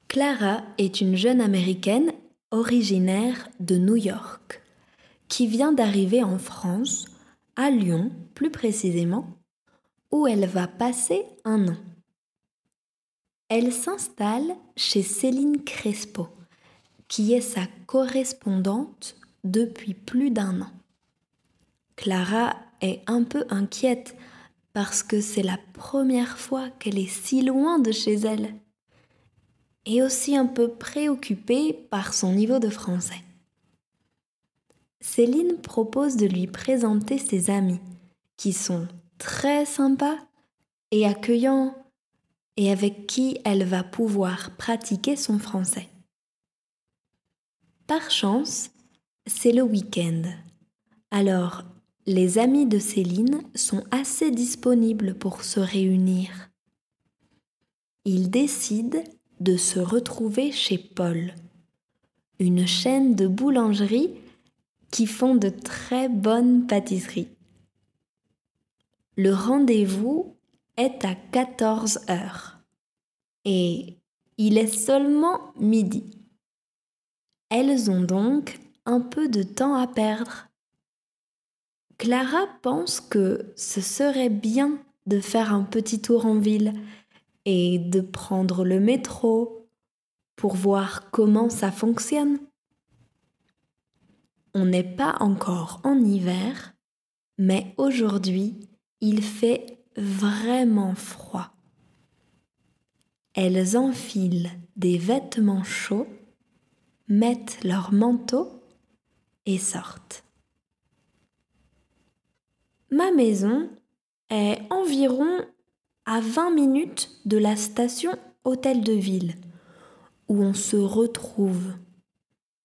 Clara est une jeune Américaine originaire de New York qui vient d'arriver en France, à Lyon plus précisément, où elle va passer un an. Elle s'installe chez Céline Crespo, qui est sa correspondante depuis plus d'un an. Clara est un peu inquiète parce que c'est la première fois qu'elle est si loin de chez elle, et aussi un peu préoccupée par son niveau de français. Céline propose de lui présenter ses amis, qui sont très sympas et accueillants, et avec qui elle va pouvoir pratiquer son français. Par chance, c'est le week-end. Alors, les amis de Céline sont assez disponibles pour se réunir. Ils décident de se retrouver chez Paul, une chaîne de boulangeries qui font de très bonnes pâtisseries. Le rendez-vous est à 14 heures et il est seulement midi. Elles ont donc un peu de temps à perdre. Clara pense que ce serait bien de faire un petit tour en ville et de prendre le métro pour voir comment ça fonctionne. On n'est pas encore en hiver, mais aujourd'hui, il fait vraiment froid. Elles enfilent des vêtements chauds, mettent leur manteau et sortent. Ma maison est environ à 20 minutes de la station Hôtel de Ville, où on se retrouve,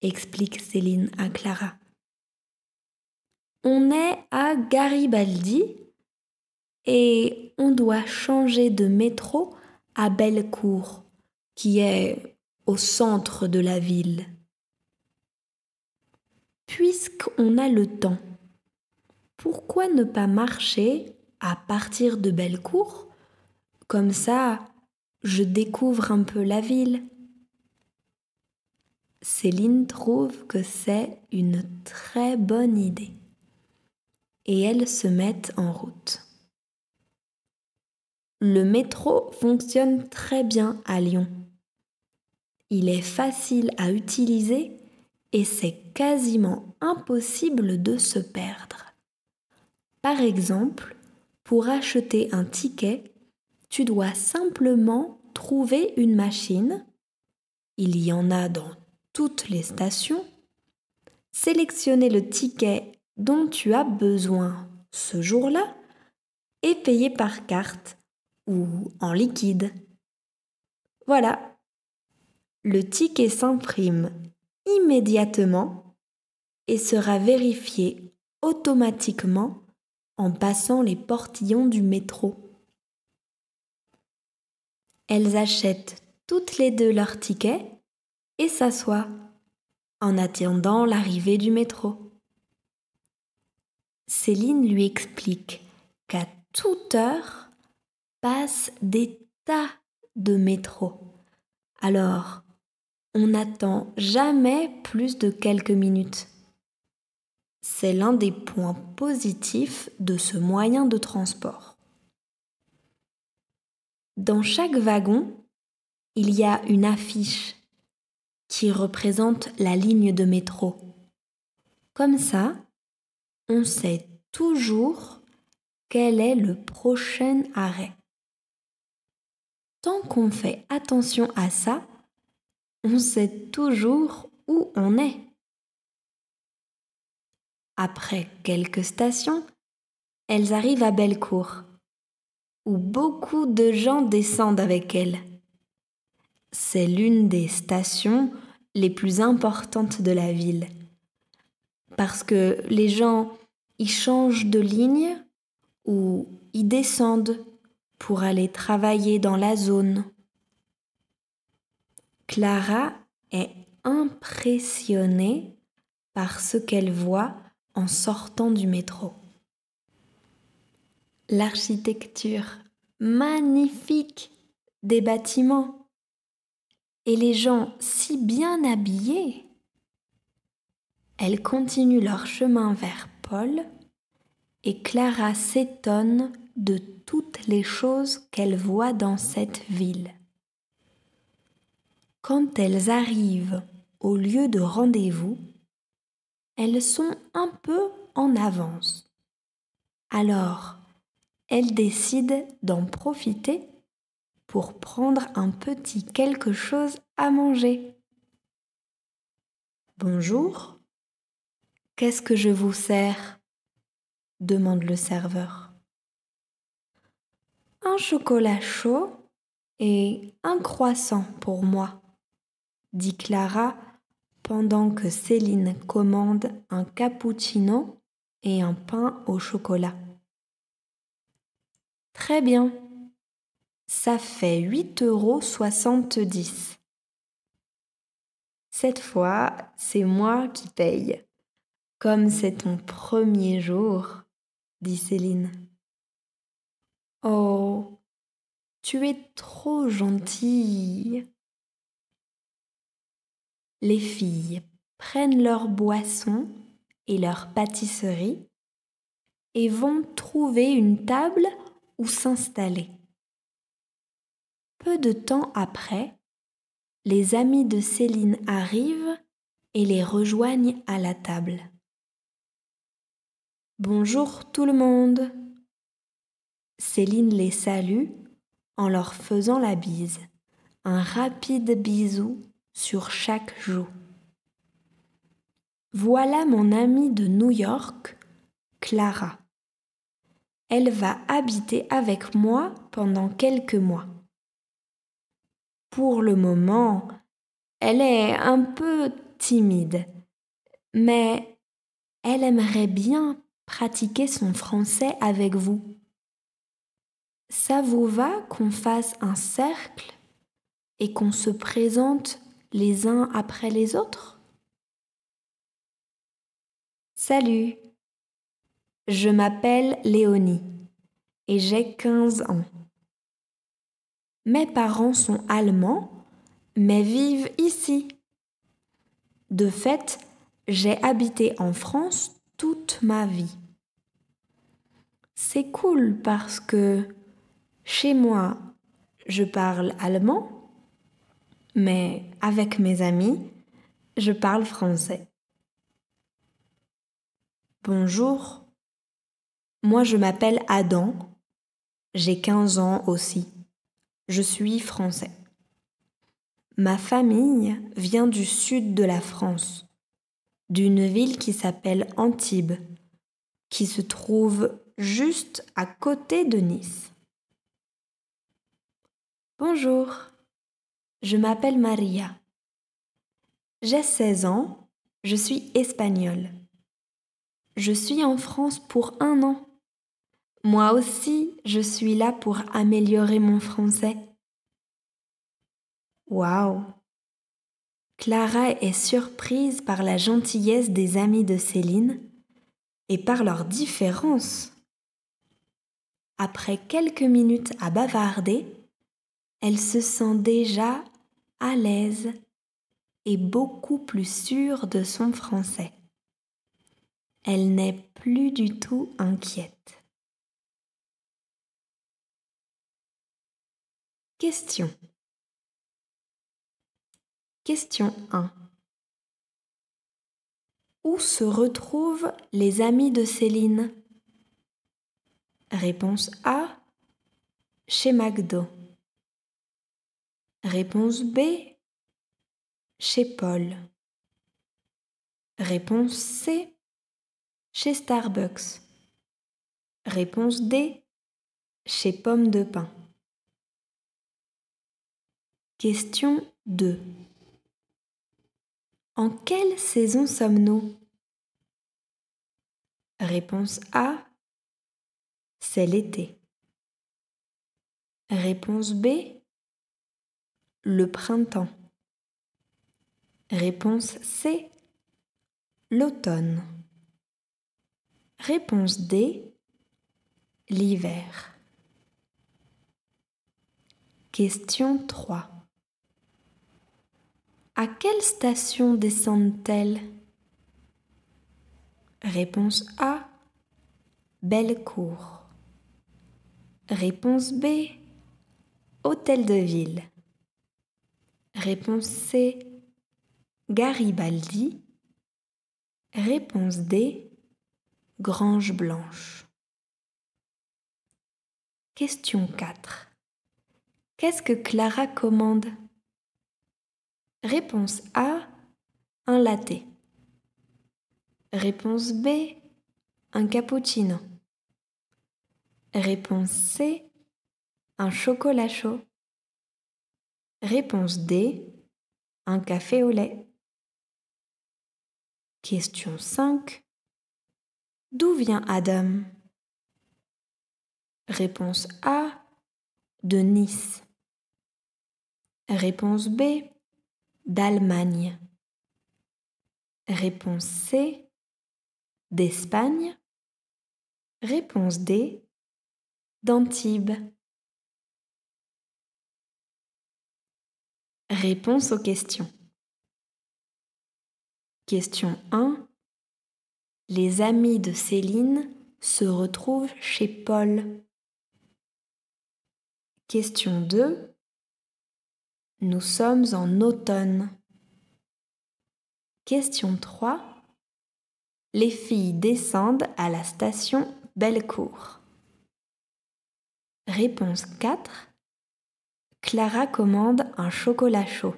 explique Céline à Clara. On est à Garibaldi et on doit changer de métro à Bellecour, qui est au centre de la ville. Puisqu'on a le temps, pourquoi ne pas marcher à partir de Bellecour? Comme ça, je découvre un peu la ville. Céline trouve que c'est une très bonne idée. Et elles se mettent en route. Le métro fonctionne très bien à Lyon. Il est facile à utiliser et c'est quasiment impossible de se perdre. Par exemple, pour acheter un ticket, tu dois simplement trouver une machine, il y en a dans toutes les stations, sélectionner le ticket dont tu as besoin ce jour-là et payer par carte ou en liquide. Voilà, le ticket s'imprime immédiatement et sera vérifié automatiquement en passant les portillons du métro. Elles achètent toutes les deux leur ticket et s'assoient en attendant l'arrivée du métro. Céline lui explique qu'à toute heure passent des tas de métros. Alors, on n'attend jamais plus de quelques minutes. C'est l'un des points positifs de ce moyen de transport. Dans chaque wagon, il y a une affiche qui représente la ligne de métro. Comme ça, on sait toujours quel est le prochain arrêt. Tant qu'on fait attention à ça, on sait toujours où on est. Après quelques stations, elles arrivent à Bellecour, où beaucoup de gens descendent avec elles. C'est l'une des stations les plus importantes de la ville, parce que les gens y changent de ligne ou y descendent pour aller travailler dans la zone. Clara est impressionnée par ce qu'elle voit en sortant du métro. L'architecture magnifique des bâtiments, et les gens si bien habillés. Elles continuent leur chemin vers Paul et Clara s'étonne de toutes les choses qu'elle voit dans cette ville. Quand elles arrivent au lieu de rendez-vous, elles sont un peu en avance. Alors, elles décident d'en profiter pour prendre un petit quelque chose à manger. « Bonjour, qu'est-ce que je vous sers ?» demande le serveur. « Un chocolat chaud et un croissant pour moi, » dit Clara pendant que Céline commande un cappuccino et un pain au chocolat. « Très bien, ça fait 8,70 €. Cette fois, c'est moi qui paye. Comme c'est ton premier jour, » dit Céline. « Oh, tu es trop gentille. » Les filles prennent leurs boissons et leurs pâtisseries et vont trouver une table où s'installer. Peu de temps après, les amis de Céline arrivent et les rejoignent à la table. « Bonjour tout le monde !» Céline les salue en leur faisant la bise, un rapide bisou sur chaque joue. « Voilà mon amie de New York, Clara. Elle va habiter avec moi pendant quelques mois. Pour le moment, elle est un peu timide, mais elle aimerait bien pratiquer son français avec vous. Ça vous va qu'on fasse un cercle et qu'on se présente les uns après les autres ? Salut, je m'appelle Léonie et j'ai 15 ans. Mes parents sont allemands, mais vivent ici. De fait, j'ai habité en France toute ma vie. C'est cool parce que chez moi, je parle allemand, mais avec mes amis, je parle français. Bonjour, moi je m'appelle Adam, j'ai 15 ans aussi. Je suis français. Ma famille vient du sud de la France, d'une ville qui s'appelle Antibes, qui se trouve juste à côté de Nice. Bonjour, je m'appelle Maria. J'ai 16 ans, je suis espagnole. Je suis en France pour 1 an. Moi aussi, je suis là pour améliorer mon français. Waouh! Clara est surprise par la gentillesse des amis de Céline et par leurs différences. Après quelques minutes à bavarder, elle se sent déjà à l'aise et beaucoup plus sûre de son français. Elle n'est plus du tout inquiète. Question. Question 1. Où se retrouvent les amis de Céline ? Réponse A. Chez McDo. Réponse B. Chez Paul. Réponse C. Chez Starbucks. Réponse D. Chez Pomme de Pin. Question 2. En quelle saison sommes-nous ? Réponse A. C'est l'été. Réponse B. Le printemps. Réponse C. L'automne. Réponse D. L'hiver. Question 3. À quelle station descendent-elles? Réponse A, Bellecour. Réponse B, Hôtel de Ville. Réponse C, Garibaldi. Réponse D, Grange Blanche. Question 4. Qu'est-ce que Clara commande? Réponse A, un latte. Réponse B, un cappuccino. Réponse C, un chocolat chaud. Réponse D, un café au lait. Question 5. D'où vient Adam? Réponse A, de Nice. Réponse B, d'Allemagne. Réponse C, d'Espagne. Réponse D, d'Antibes. Réponse aux questions. Question 1. Les amis de Céline se retrouvent chez Paul. Question 2. Nous sommes en automne. Question 3. Les filles descendent à la station Bellecour. Réponse 4. Clara commande un chocolat chaud.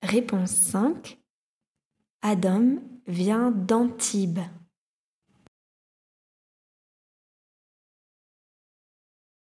Réponse 5. Adam vient d'Antibes.